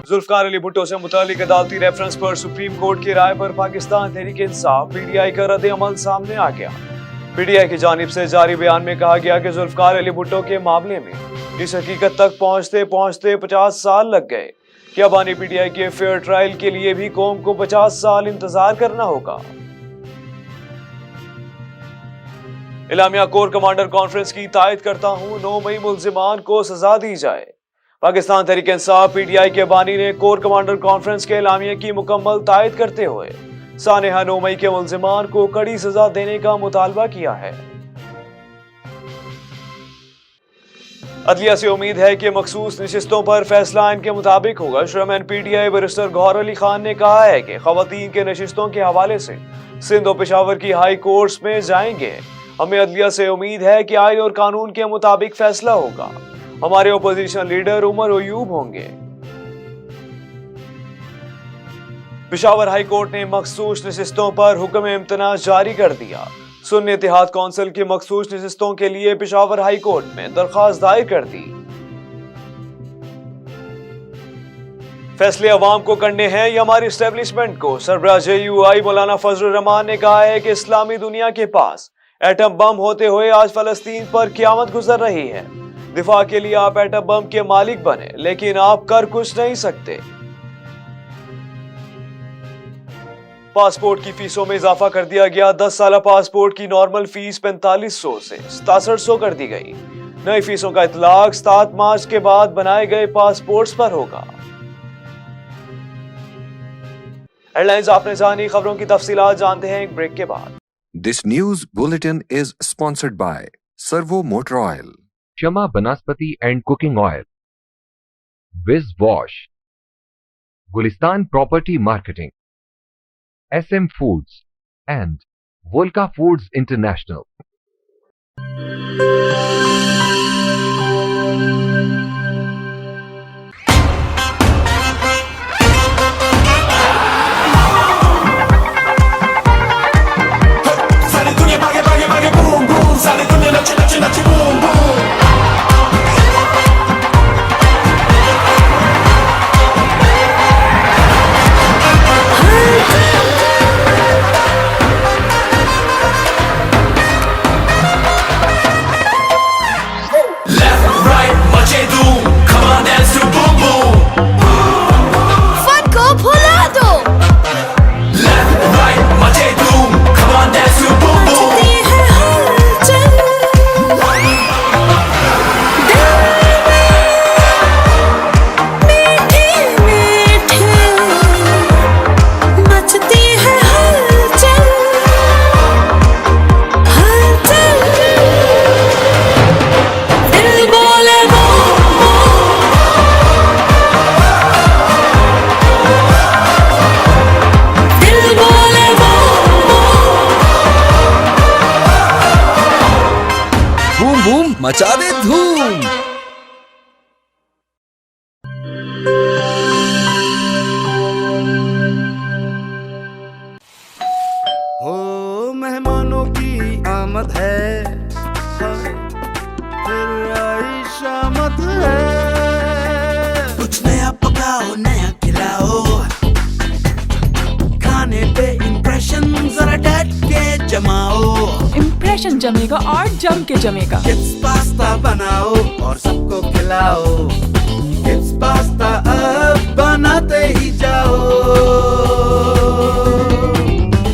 जुल्फकार अली भुट्टो से मुतालिक अदालती रेफरेंस पर सुप्रीम कोर्ट की राय पर पाकिस्तान तहरीक इंसाफ पीटीआई का रद्द अमल सामने आ गया। पीटीआई की जानिब से जारी बयान में कहा गया कि जुल्फकार अली भुट्टो के मामले में इस हकीकत तक पहुंचते पहुंचते 50 साल लग गए कि अबानी पीटीआई के फेयर ट्रायल के लिए भी कौम को 50 साल इंतजार करना होगा। इलामिया कोर कमांडर कॉन्फ्रेंस की तायद करता हूं, 9 मई मुल्जिमान को सजा दी जाए। पाकिस्तान तहरीक इंसाफ पीटीआई के बानी ने कोर कमांडर कॉन्फ्रेंस के एलामिया की मुकम्मल तायद करते हुए सानेहा 9 मई के मुल्जिमान को कड़ी सजा देने का मुतालबा किया है। अदलिया से उम्मीद है कि मखसूस नशिस्तों पर फैसला इनके मुताबिक होगा। Chairman PTI barrister Gohar Ali Khan ने कहा है कि खवातीन के नशिस्तों के हवाले से सिंध और पेशावर की हाई कोर्ट्स में जाएंगे। हमें अदलिया से उम्मीद है कि आईन और कानून के मुताबिक फैसला होगा। हमारे ओपोजिशन लीडर उमर अयूब होंगे। पेशावर हाई कोर्ट ने मखसूस नशिस्तों पर हुक्म इम्तना जारी कर दिया। सुन्नी इत्तेहाद कौंसिल की मखसूस नशिस्तों के लिए पेशावर हाई कोर्ट में दरख्वास्त दायर कर दी। फैसले अवाम को करने हैं या हमारी एस्टेब्लिशमेंट को। सरबराह JUI मौलाना फजल रहमान ने कहा है कि इस्लामी दुनिया के पास एटम बम होते हुए आज फलस्तीन पर क़यामत गुजर रही है। दिफा के लिए आप एटम बम के मालिक बने, लेकिन आप कर कुछ नहीं सकते। पासपोर्ट की फीसों में इजाफा कर दिया गया। 10 साल पासपोर्ट की नॉर्मल फीस 4500 से 6700 कर दी गई। नई फीसों का इतलाक 7 मार्च के बाद बनाए गए पासपोर्ट्स पर होगा। हेडलाइंस आपने जानी, खबरों की तफसीलात जानते हैं एक ब्रेक के बाद। This news bulletin is sponsored by Servo Motor Oil, Shama Banaspati and Cooking Oil, Wiz Wash, Gulistan Property Marketing, SM Foods and Volca Foods International. मचा दे धूम। हो मेहमानों की आमद है, फिर आई शामत है। कुछ नया पकाओ, नया खिलाओ, खाने पे इम्प्रेशन जरा डट के जमाओ। इम्प्रेशन जमेगा और जम के जमेगा। किड्स पास्ता बनाओ और सबको खिलाओ। किड्स पास्ता अब बनाते ही जाओ।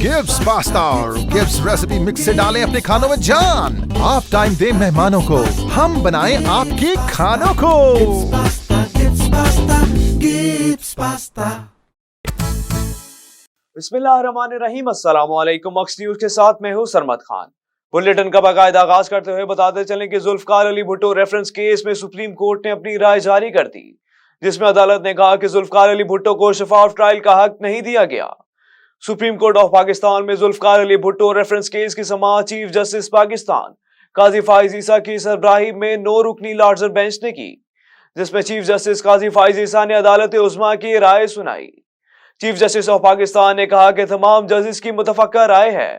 गिब्स पास्ता और गिब्स रेसिपी मिक्स से डालें अपने खानों में जान। आप टाइम दें मेहमानों को, हम बनाएं आपके खानों को। Gibbs pasta, Gibbs pasta. बिस्मिल्लाहिर्रहमानिर्रहीम। अस्सलामु अलैकुम। मक्स न्यूज के साथ मैं हूं सरमद खान। बुलेटिन का बाकायदा आगाज करते हुए बताते चलें कि जुल्फकार अली भुट्टो रेफरेंस केस में सुप्रीम कोर्ट ने अपनी राय जारी कर दी, जिसमें अदालत ने कहा कि जुल्फकार अली भुट्टो को शफाफ ट्रायल का हक नहीं दिया गया। सुप्रीम कोर्ट ऑफ पाकिस्तान में जुल्फकार अली भुट्टो रेफरेंस केस की समाअत चीफ जस्टिस पाकिस्तान काजी फाइज ईसा की सरबराही में 9 रुकनी लार्जर बेंच ने की, जिसमें चीफ जस्टिस काजी फाइज ईसा ने अदालत उज़्मा की राय सुनाई। चीफ जस्टिस ऑफ पाकिस्तान ने कहा कि तमाम जजेस की मुतफक्का राय है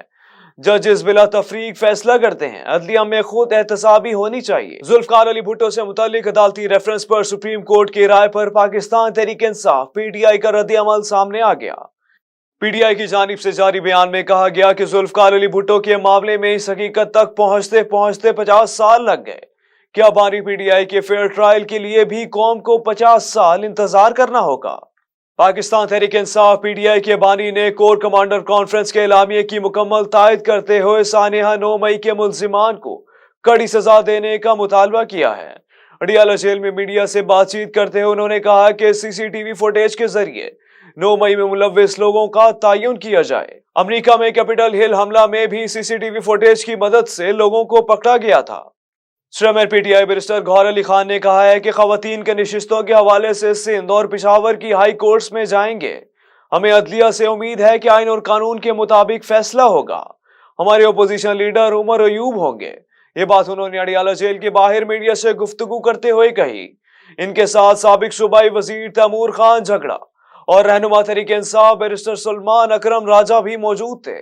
जजेस बिला तफरीक फैसला करते हैं। अदलिया में खुद एहतसाबी होनी चाहिए। जुल्फकार अली भुट्टो से मुतालिक अदालती रेफरेंस पर सुप्रीम कोर्ट की राय पर पाकिस्तान तहरीक इंसाफ PTI का रद्द-ए-अमल सामने आ गया। PTI की जानिब से जारी बयान में कहा गया कि जुल्फकार अली भुट्टो के मामले में इस हकीकत तक पहुंचते पहुंचते 50 साल लग गए। क्या बानी PTI के फेयर ट्रायल के लिए भी कौम को 50 साल इंतजार करना होगा? पाकिस्तान तहरीक इंसाफ PTI के बानी ने कोर कमांडर कॉन्फ्रेंस के एलामिये की मुकम्मल तायद करते हुए सानिया 9 मई के मुल्जिमान को कड़ी सजा देने का मुतालबा किया है। अडियाला जेल में मीडिया से बातचीत करते हुए उन्होंने कहा कि CCTV फुटेज के जरिए 9 मई में मुलव्विस लोगों का तयन किया जाए। अमेरिका में कैपिटल हिल हमला में भी CCTV फुटेज की मदद से लोगों को पकड़ा गया था। Chairman PTI barrister Gohar Ali Khan ने कहा है कि खवातीन के नशिस्तों के हवाले से सिंध और पेशावर की हाई कोर्ट्स में जाएंगे। हमें अदलिया से उम्मीद है कि आइन और कानून के मुताबिक फैसला होगा। हमारे ओपोजिशन लीडर उमर अयूब होंगे। ये बात उन्होंने अडियाला जेल के बाहर मीडिया से गुफ्तगू करते हुए कही। इनके साथ साबिक सूबाई वजीर तैमूर खान झगड़ा और रहनुमा तहरीक इंसाफ बैरिस्टर सलमान अकरम राजा भी मौजूद थे।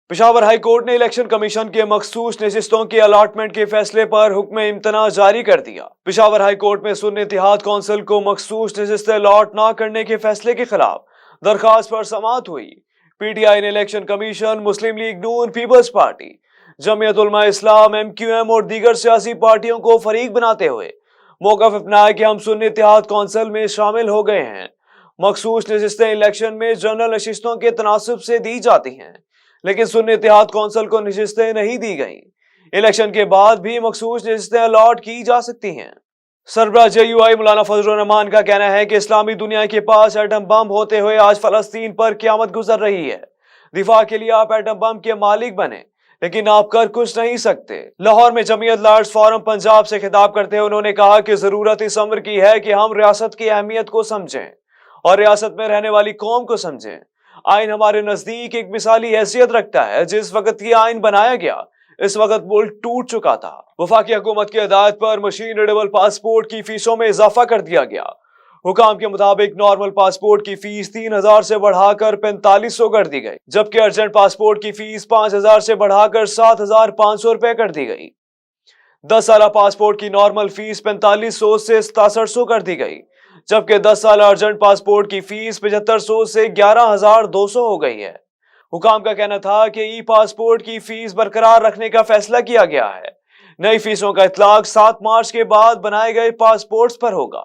पेशावर हाई कोर्ट ने इलेक्शन कमीशन के मखसूस नशिस्तों के अलाटमेंट के फैसले पर हुक्म इम्तना जारी कर दिया। पेशावर हाई कोर्ट में सुन्नी इत्तेहाद कौंसिल को मखसूस नशिस्तें अलॉट न करने के फैसले के खिलाफ दरखास्त पर समाअत हुई। PTI ने इलेक्शन कमीशन, मुस्लिम लीग नून, पीपल्स पार्टी, जमीयत उलमा इस्लाम, MQM और दीगर सियासी पार्टियों को फरीक बनाते हुए मौक़िफ़ अपनाया कि हम सुन्नी इत्तेहाद कौंसिल में शामिल हो गए हैं। मखसूस नशिस्तें इलेक्शन में जनरल नशिस्तों के तनासुब से दी जाती हैं, लेकिन सुन्नी इत्तेहाद कौंसिल को नशिस्तें नहीं दी गईं। इलेक्शन के बाद भी मखसूस नशिस्तें अलॉट की जा सकती हैं। सरबराह JUI मौलाना फजलुर रहमान का कहना है कि इस्लामी दुनिया के पास एटम बम होते हुए आज फलस्तीन पर क़यामत गुजर रही है। दिफा के लिए आप एटम बम के मालिक बने, लेकिन आप कर कुछ नहीं सकते। लाहौर में जमीयत लॉर्ड्स फोरम पंजाब से खिताब करते हुए उन्होंने कहा कि जरूरत इस अमर की है कि हम रियासत की अहमियत को समझें और रियासत में रहने वाली कौम को समझें। आइन हमारे नजदीक एक मिसाली हैसियत रखता है। जिस वक्त ये आइन बनाया गया, इस वक्त मुल्क टूट चुका था। वफाकी हुकूमत की हिदायत पर मशीन रीडेबल पासपोर्ट की फीसों में इजाफा कर दिया गया। हुकाम के मुताबिक नॉर्मल पासपोर्ट की फीस 3000 से बढ़ाकर 4500 कर दी गई, जबकि अर्जेंट पासपोर्ट की फीस 5000 से बढ़ाकर 7500 रुपए कर दी गई। 10 साल पासपोर्ट की नॉर्मल फीस 4500 से 6700 कर दी गई, जबकि 10 साल अर्जेंट पासपोर्ट की फीस 7500 से 11200 हो गई है। हुकाम का कहना था कि ई पासपोर्ट की फीस बरकरार रखने का फैसला किया गया है। नई फीसों का इतलाक 7 मार्च के बाद बनाए गए पासपोर्ट्स पर होगा।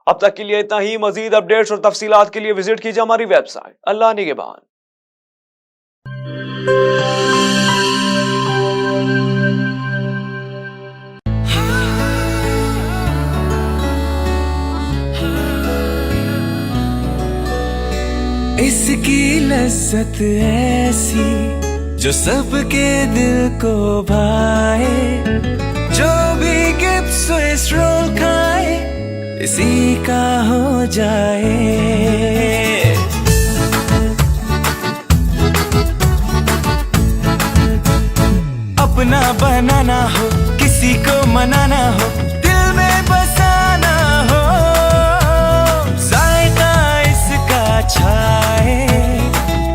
अब तक के लिए इतना ही। मजीद अपडेट्स और तफसीलात के लिए विजिट कीजिए हमारी वेबसाइट अल्लाह निगहबान। इसकी लज्जत ऐसी जो सबके दिल को भाए, जो भी गिफ्ट स्विस रोल खाए इसी का हो जाए। अपना बनाना हो, किसी को मनाना हो, दिल में बसाना हो, जायका इसका छाए,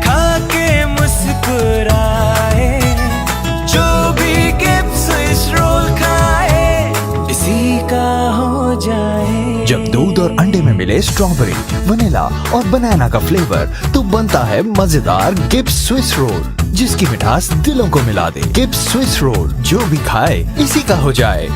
खा के मुस्कुराए, जो भी गिफ्ट स्विस रोल खाए इसी का हो जाए। जब दूध और अंडे में मिले स्ट्रॉबेरी, वनीला और बनाना का फ्लेवर, तो बनता है मजेदार गिब्स स्विस रोल, जिसकी मिठास दिलों को मिला दे। गिब्स स्विस रोल, जो भी खाए इसी का हो जाए।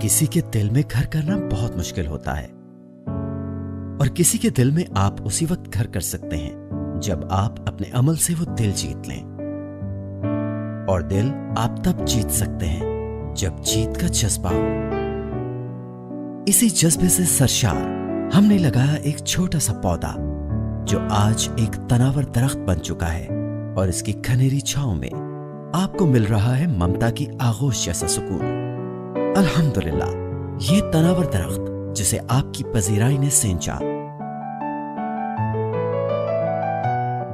किसी के दिल में घर करना बहुत मुश्किल होता है और किसी के दिल में आप उसी वक्त घर कर सकते हैं जब आप अपने अमल से वो दिल जीत लें। और दिल आप तब जीत सकते हैं जब जीत का जज्बा हो। इसी जज्बे से सरशार हमने लगाया एक छोटा सा पौधा जो आज एक तनावर दरख्त बन चुका है और इसकी घनेरी छांव में आपको मिल रहा है ममता की आगोश जैसा सुकून। अल्हम्दुलिल्लाह, ये तनावर दरख्त जिसे आपकी पजीराई ने सेंचा।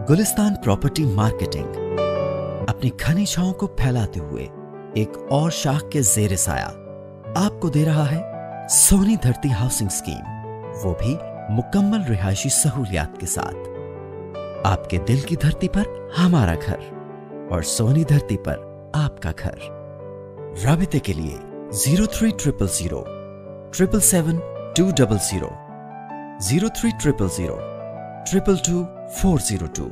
गुलिस्तान प्रॉपर्टी मार्केटिंग अपनी घनी छांव को फैलाते हुए एक और शाख के जेर साया आपको दे रहा है सोनी धरती हाउसिंग स्कीम, वो भी मुकम्मल रिहायशी सहूलियात के साथ। आपके दिल की धरती पर हमारा घर और सोनी धरती पर आपका घर। राबिते के लिए 0300 777 200 0300 222 402।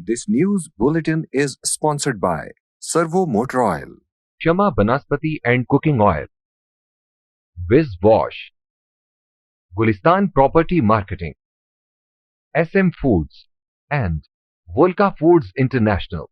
This news bulletin is sponsored by Servo Motor Oil, Shama Banaspati and Cooking Oil, Viz Wash, Gulistan Property Marketing, SM Foods, and Volca Foods International.